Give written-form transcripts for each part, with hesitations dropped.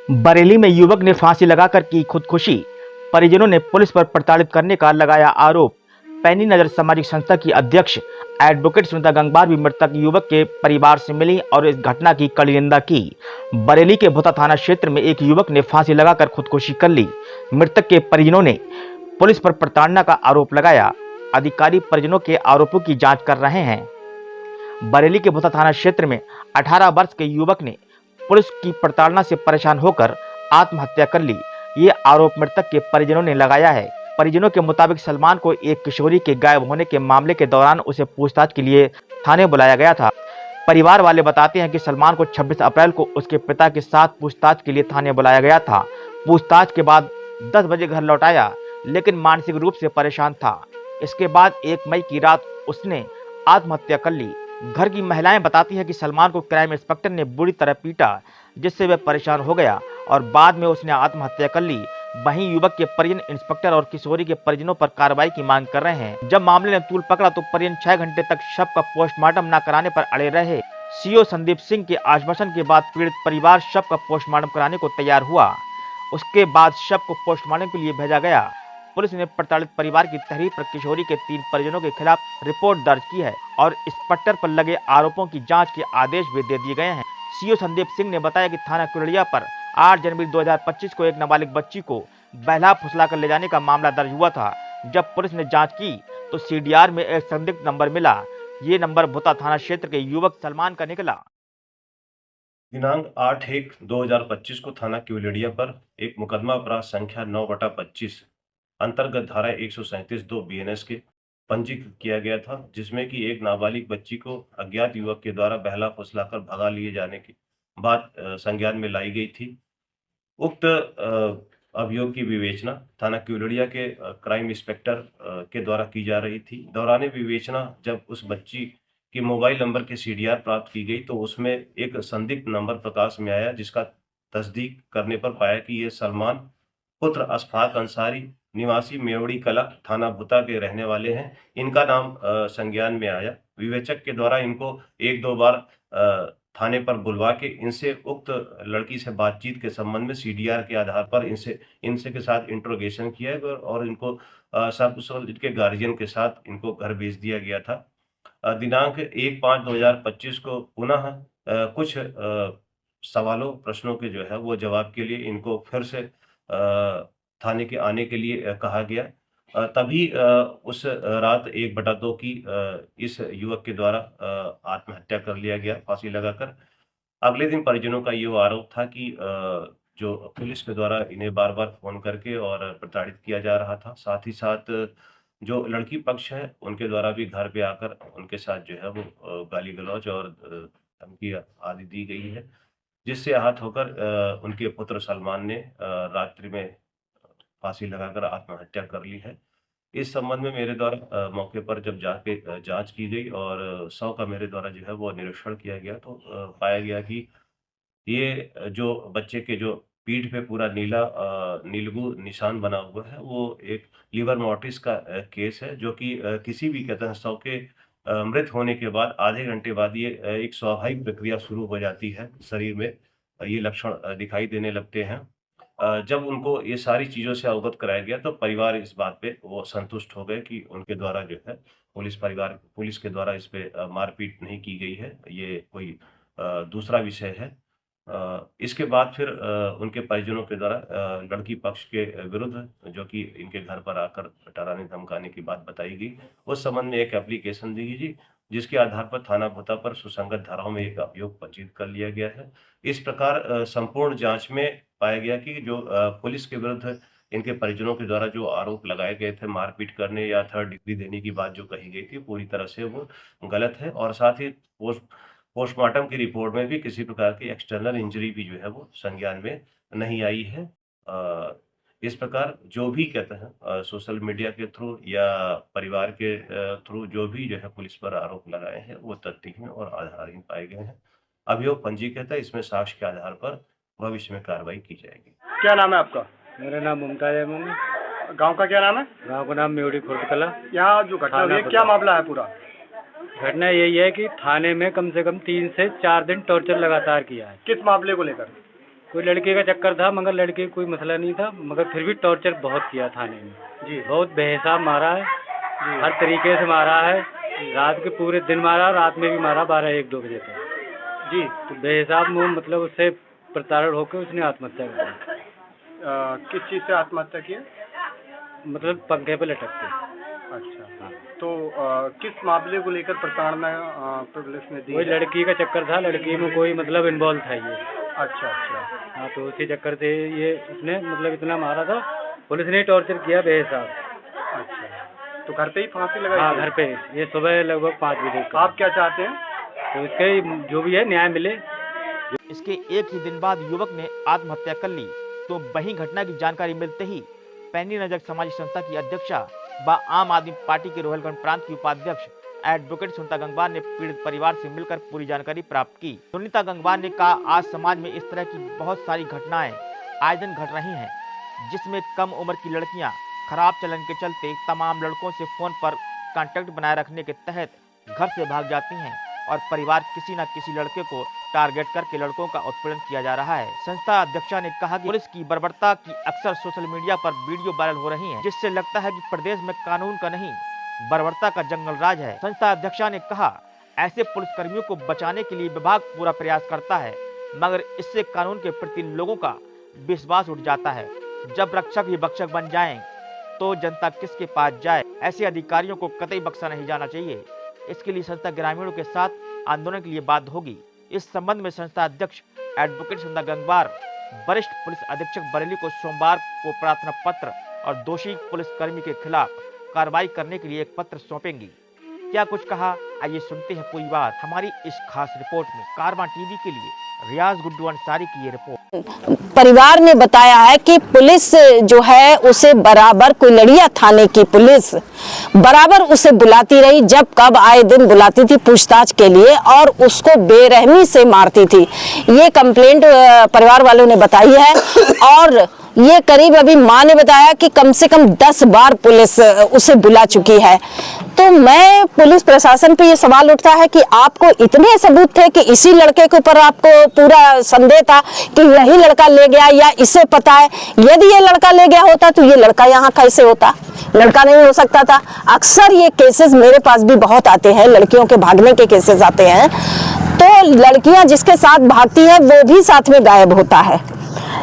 बरेली में युवक ने फांसी लगाकर की खुदकुशी। परिजनों ने पुलिस पर प्रताड़ित करने का लगाया आरोप। पैनी नजर सामाजिक संस्था की अध्यक्ष एडवोकेट सुनीता गंगवार भी मृतक युवक के परिवार से मिली और इस घटना की कड़ी निंदा की। बरेली के भोता थाना क्षेत्र में एक युवक ने फांसी लगाकर खुदकुशी कर ली। मृतक के परिजनों ने पुलिस पर प्रताड़ना का आरोप लगाया। अधिकारी परिजनों के आरोपों की जांच कर रहे हैं। बरेली के भोता थाना क्षेत्र में 18 वर्ष के युवक ने पुलिस की प्रताड़ना से परेशान होकर आत्महत्या कर ली। ये आरोप मृतक के परिजनों ने लगाया है। परिजनों के मुताबिक सलमान को एक किशोरी के गायब होने के मामले के दौरान उसे पूछताछ के लिए थाने बुलाया गया था। परिवार वाले बताते हैं कि सलमान को 26 अप्रैल को उसके पिता के साथ पूछताछ के लिए थाने बुलाया गया था। पूछताछ के बाद 10 बजे घर लौट आया, लेकिन मानसिक रूप से परेशान था। इसके बाद 1 मई की रात उसने आत्महत्या कर ली। घर की महिलाएं बताती हैं कि सलमान को क्राइम इंस्पेक्टर ने बुरी तरह पीटा, जिससे वह परेशान हो गया और बाद में उसने आत्महत्या कर ली। वहीं युवक के परिजन इंस्पेक्टर और किशोरी के परिजनों पर कार्रवाई की मांग कर रहे हैं। जब मामले ने तूल पकड़ा तो परिजन 6 घंटे तक शव का पोस्टमार्टम न कराने पर अड़े रहे। सीओ संदीप सिंह के आश्वासन के बाद पीड़ित परिवार शव का पोस्टमार्टम कराने को तैयार हुआ। उसके बाद शव को पोस्टमार्टम के लिए भेजा गया। पुलिस ने प्रताड़ित परिवार की तहरीर पर किशोरी के 3 परिजनों के खिलाफ रिपोर्ट दर्ज की है और इंस्पेक्टर पर लगे आरोपों की जांच के आदेश भी दे दिए गए हैं। सीओ संदीप सिंह ने बताया कि थाना कुरड़िया पर 8 जनवरी 2025 को एक नाबालिग बच्ची को बहला फुसला कर ले जाने का मामला दर्ज हुआ था। जब पुलिस ने जांच की तो सीडीआर में एक संदिग्ध नंबर मिला। ये नंबर भोता थाना क्षेत्र के युवक सलमान का निकला। दिनांक 8/1/2025 को थाना केवलिया पर एक मुकदमा अपराध संख्या 9/25 अंतर्गत धारा 137(2) बीएनएस के पंजीकृत किया गया था, जिसमें कि एक नाबालिग बच्ची को अज्ञात युवक के द्वारा बहला फुसलाकर भगा लिए जाने की बात संज्ञान में लाई गई थी। उक्त अभियोग की विवेचना थाना केवलिया के क्राइम इंस्पेक्टर के द्वारा की जा रही थी। दौरान विवेचना जब उस बच्ची की मोबाइल नंबर की सीडीआर प्राप्त की गई तो उसमें एक संदिग्ध नंबर प्रकाश में आया, जिसका तस्दीक करने पर पाया कि ये सलमान पुत्र अशफाक अंसारी निवासी मेवड़ी कला थाना भुता के रहने वाले हैं। इनका नाम संज्ञान में आया। विवेचक के द्वारा इनको 1-2 बार थाने पर बुलवा के इनसे उक्त लड़की से बातचीत के संबंध में सीडीआर के आधार पर इनसे के साथ इंट्रोगेशन किया गया और इनको सकुशल इनके गार्जियन के साथ इनको घर भेज दिया गया था। दिनांक 1/5/2025 को पुनः कुछ सवालों प्रश्नों के जो है वो जवाब के लिए इनको फिर से थाने के आने के लिए कहा गया। तभी उस रात 1/2 की इस युवक के द्वारा आत्महत्या कर लिया गया फांसी लगाकर। अगले दिन परिजनों का ये आरोप था कि जो पुलिस के द्वारा इन्हें बार-बार फ़ोन करके और प्रताड़ित किया जा रहा था। साथ ही साथ जो लड़की पक्ष है, उनके द्वारा भी घर पे आकर उनके साथ जो है वो गाली-गलौच और धमकी आदि दी गई है, जिससे आहत होकर उनके पुत्र सलमान ने रात्रि में फांसी लगाकर आत्महत्या कर ली है। इस संबंध में मेरे द्वारा मौके पर जब जाके जाँच की गई और शव का मेरे द्वारा जो है वो निरीक्षण किया गया तो पाया गया कि ये जो बच्चे के जो पीठ पे पूरा नीलगु निशान बना हुआ है, वो एक लिवर मोर्टिस का केस है, जो कि किसी भी कहते हैं शव के मृत होने के बाद आधे घंटे बाद ये एक स्वाभाविक प्रक्रिया शुरू हो जाती है शरीर में। ये लक्षण दिखाई देने लगते हैं। जब उनको ये सारी चीज़ों से अवगत कराया गया तो परिवार इस बात पे वो संतुष्ट हो गए कि उनके द्वारा जो है पुलिस के द्वारा इस पे मारपीट नहीं की गई है। ये कोई दूसरा विषय है। इसके बाद फिर उनके परिजनों के द्वारा लड़की पक्ष के विरुद्ध जो कि इनके घर पर आकर डराने-धमकाने की बात बताई गई, उस संबंध में एक एप्लीकेशन दी गई, जिसके आधार पर थाना भुता पर सुसंगत धाराओं में एक अभियोग पंजीकृत कर लिया गया है। इस प्रकार संपूर्ण जाँच में पाया गया कि जो पुलिस के विरुद्ध इनके परिजनों के द्वारा जो आरोप लगाए गए थे मारपीट करने या थर्ड डिग्री देने की बात जो कही गई थी, पूरी तरह से वो गलत है और साथ ही पोस्टमार्टम की रिपोर्ट में भी किसी प्रकार की एक्सटर्नल इंजरी भी जो है वो संज्ञान में नहीं आई है। इस प्रकार जो भी कहते हैं सोशल मीडिया के थ्रू या परिवार के थ्रू जो भी जो है पुलिस पर आरोप लगाए हैं वो तथ्यहीन और आधारहीन पाए गए हैं। अभियोग पंजीकृत है, इसमें साक्ष्य के आधार पर भविष्य में कार्रवाई की जाएगी। क्या नाम है आपका? मेरा नाम मुमताज अहमद है। गांव का क्या नाम है? गाँव का नाम मेवड़ी खुर्द कला। यहाँ जो घटना हुई है क्या मामला है पूरा? घटना यही है कि थाने में कम से कम 3 से 4 दिन टॉर्चर लगातार किया है। किस मामले को लेकर? कोई लड़की का चक्कर था, मगर लड़की का कोई मसला नहीं था, मगर फिर भी टॉर्चर बहुत किया थाने में। जी बहुत बेहिसाब मारा है, हर तरीके से मारा है। रात के पूरे दिन मारा, रात में भी मारा 12-1-2 बजे तक। जी तो बेहिसाब मुँह मतलब उससे प्रताड़ित होकर उसने आत्महत्या कर दी। किस चीज़ से आत्महत्या की है? मतलब पंखे पे लटक के। अच्छा, तो किस मामले को लेकर प्रताड़ना पुलिस ने दी? कोई लड़की का चक्कर था, लड़की में कोई मतलब इन्वॉल्व था ये। अच्छा अच्छा। हाँ, तो उसी चक्कर से ये उसने मतलब इतना मारा था, पुलिस ने टॉर्चर किया बेहिसाब। अच्छा, तो घर पे ही फांसी लगाई? हाँ, थी? घर पे। ये सुबह लगभग 5 बजे। आप क्या चाहते हैं? तो इसके जो भी है न्याय मिले। इसके एक ही दिन बाद युवक ने आत्महत्या कर ली, तो वहीं घटना की जानकारी मिलते ही पैनी नजर सामाजिक संस्था की अध्यक्षा व आम आदमी पार्टी के रोहलखंड प्रांत की उपाध्यक्ष एडवोकेट सुनीता गंगवार ने पीड़ित परिवार से मिलकर पूरी जानकारी प्राप्त की। सुनीता गंगवार ने कहा, आज समाज में इस तरह की बहुत सारी घटनाएं आए दिन घट रही हैं, जिसमें कम उम्र की लड़कियां खराब चलन के चलते तमाम लड़कों से फोन पर कांटेक्ट बनाए रखने के तहत घर से भाग जाती हैं और परिवार किसी न किसी लड़के को टारगेट करके लड़कों का उत्पीड़न किया जा रहा है। संस्था अध्यक्षा ने कहा कि पुलिस की बर्बरता की अक्सर सोशल मीडिया पर वीडियो वायरल हो रही हैं, जिससे लगता है कि प्रदेश में कानून का नहीं बर्बरता का जंगल राज है। संस्था अध्यक्षा ने कहा, ऐसे पुलिसकर्मियों को बचाने के लिए विभाग पूरा प्रयास करता है, मगर इससे कानून के प्रति लोगों का विश्वास उठ जाता है। जब रक्षक ही भक्षक बन जाएं, तो जनता किसके पास जाए? ऐसे अधिकारियों को कतई बख्शा नहीं जाना चाहिए। इसके लिए संस्था ग्रामीणों के साथ आंदोलन के लिए बाध्य होगी। इस संबंध में संस्था अध्यक्ष एडवोकेट सुनीता गंगवार वरिष्ठ पुलिस अधीक्षक बरेली को सोमवार को प्रार्थना पत्र और दोषी पुलिसकर्मी के खिलाफ कार्रवाई करने के लिए एक पत्र सौंपेंगी। क्या कुछ कहा, आइए सुनते हैं पूरी बात हमारी इस खास रिपोर्ट में। कारवां टीवी के लिए रियाज गुड्डू अंसारी की ये रिपोर्ट। परिवार ने बताया है कि पुलिस जो है उसे बराबर कुलड़िया थाने की पुलिस बराबर उसे बुलाती रही, जब कब आए दिन बुलाती थी पूछताछ के लिए और उसको बेरहमी से मारती थी। ये कंप्लेंट परिवार वालों ने बताई है और ये करीब अभी माँ ने बताया कि कम से कम 10 बार पुलिस उसे बुला चुकी है। तो मैं पुलिस प्रशासन पे ये सवाल उठता है कि आपको इतने सबूत थे कि इसी लड़के के ऊपर आपको पूरा संदेह था कि यही लड़का ले गया या इसे पता है? यदि ये लड़का ले गया होता तो ये लड़का यहाँ कैसे होता? लड़का नहीं हो सकता था। अक्सर ये केसेस मेरे पास भी बहुत आते हैं, लड़कियों के भागने के केसेस आते हैं, तो लड़कियां जिसके साथ भागती है वो भी साथ में गायब होता है।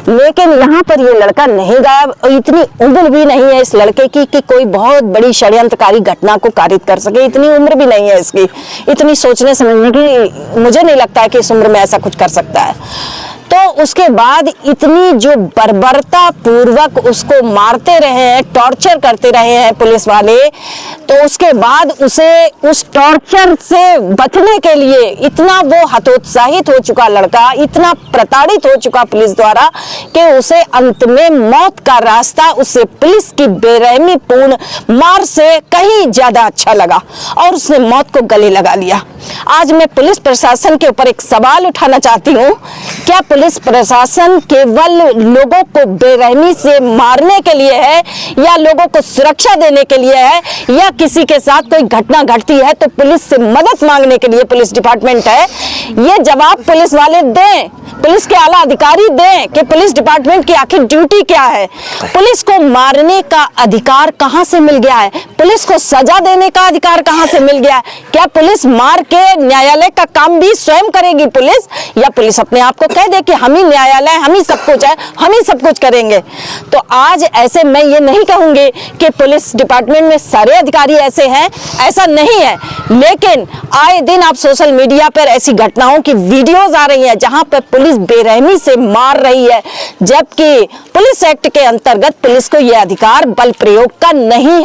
लेकिन यहाँ पर ये लड़का नहीं गायब, इतनी उम्र भी नहीं है इस लड़के की कि कोई बहुत बड़ी षड्यंत्रकारी घटना को कारित कर सके। इतनी उम्र भी नहीं है इसकी, इतनी सोचने समझने की मुझे नहीं लगता है कि इस उम्र में ऐसा कुछ कर सकता है। तो उसके बाद इतनी जो बर्बरता पूर्वक उसको मारते रहे हैं, टॉर्चर करते रहे हैं पुलिस वाले, तो उसके बाद उसे उस टॉर्चर से बचने के लिए इतना वो हतोत्साहित हो चुका लड़का, इतना प्रताड़ित हो चुका पुलिस द्वारा कि उसे अंत में मौत का रास्ता उसे पुलिस की बेरहमी पूर्ण मार से कहीं ज्यादा अच्छा लगा और उसने मौत को गले लगा लिया। आज मैं पुलिस प्रशासन के ऊपर एक सवाल उठाना चाहती हूँ, क्या पुलिस प्रशासन केवल लोगों को बेरहमी से मारने के लिए है या लोगों को सुरक्षा देने के लिए है, या किसी के साथ कोई घटना घटती है तो पुलिस से मदद मांगने के लिए पुलिस डिपार्टमेंट है? ये जवाब पुलिस वाले दें, पुलिस के आला अधिकारी दें कि पुलिस डिपार्टमेंट की आखिर ड्यूटी क्या है। पुलिस को मारने का अधिकार कहां से मिल गया है? पुलिस को सजा देने का अधिकार कहां से मिल गया है? क्या पुलिस मार के न्यायालय का काम भी स्वयं करेगी पुलिस, या पुलिस अपने आप को कह दे कि हम ही न्यायालय, हम ही सब कुछ है, हम ही सब कुछ करेंगे? तो आज ऐसे मैं ये नहीं कहूंगी कि पुलिस डिपार्टमेंट में सारे अधिकारी ऐसे हैं, ऐसा नहीं है, लेकिन आए दिन आप सोशल मीडिया पर ऐसी घटनाओं की वीडियोज आ रही हैं जहां पर पुलिस बेरहमी से मार रही है, जबकि पुलिस एक्ट के अंतर्गत पुलिस को यह अधिकार बल प्रयोग का नहीं है।